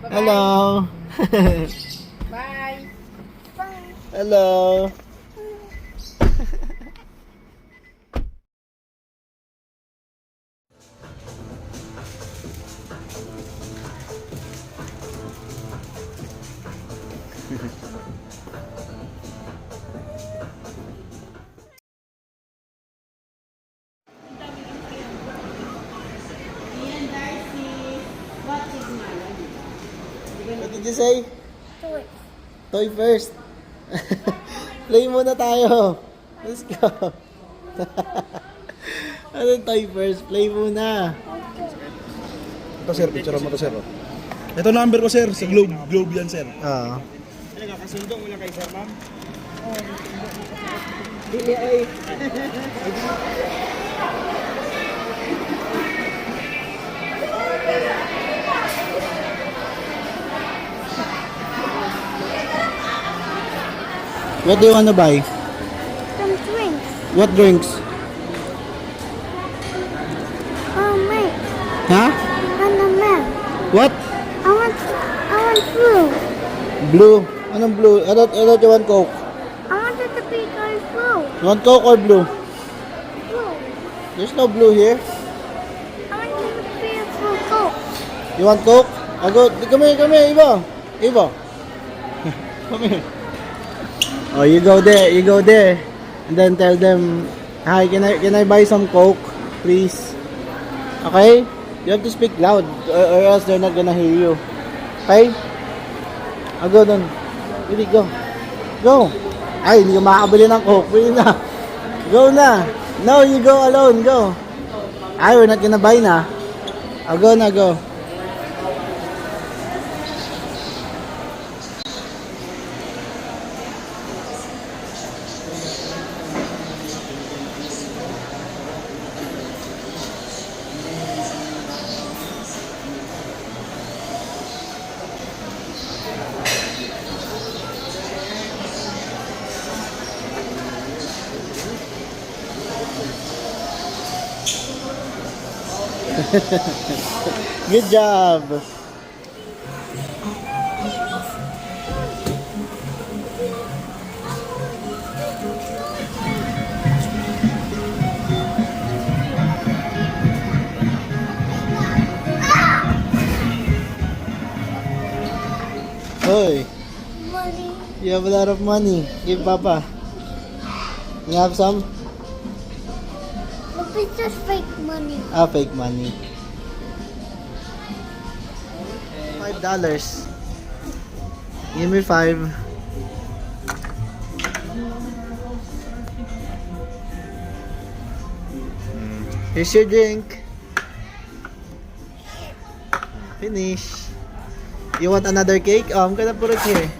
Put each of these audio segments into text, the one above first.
Hello. Bye. Hello. What did you say? Toy. Toy first. Play muna tayo. Let's go. Ano yung toy first? Play muna. Ito sir, picture mo to sir. Ito number ko sir, sa Globe. Globe yan sir. Oo. Nakakasundong mo lang kay sir ma'am. Dili ay. What do you want to buy? Some drinks. What drinks? Oh, mate. Huh? And a man. What? I want blue. Blue. Anong blue? I thought you want Coke. I wanted to be going blue. You want Coke or blue? Blue. There's no blue here. I wanted to be a blue Coke. You want Coke? I'll go. Come here, Ivo. Ivo. Come here. Oh, you go there, and then tell them, hi, can I buy some Coke, please? Okay? You have to speak loud, or else they're not gonna hear you. Okay? I'll go dun. Really, go. Go. Ay, hindi ka makakabili ng Coke. Pwede na. Go na. No, you go alone. Go. Ay, we're not gonna buy na. I'll go na, go. Good job. Hoy, Money. you have a lot of money. Give Papa. You have some? But it's just fake money. Ah, fake money. $5. Give me 5. Here's your drink. Finish. You want another cake? Oh, I'm gonna put it here.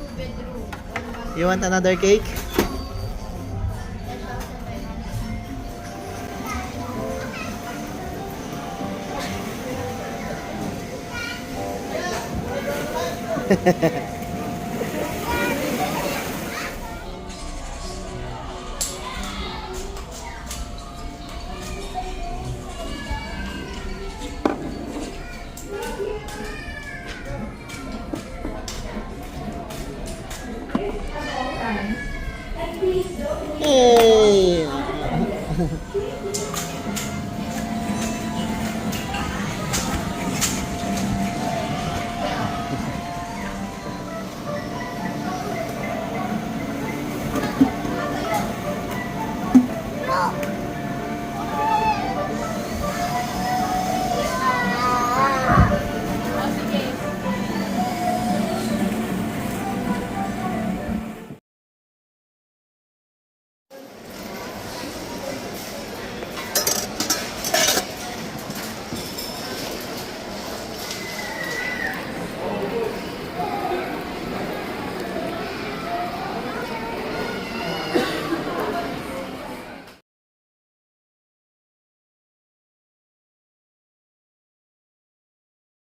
You want another cake?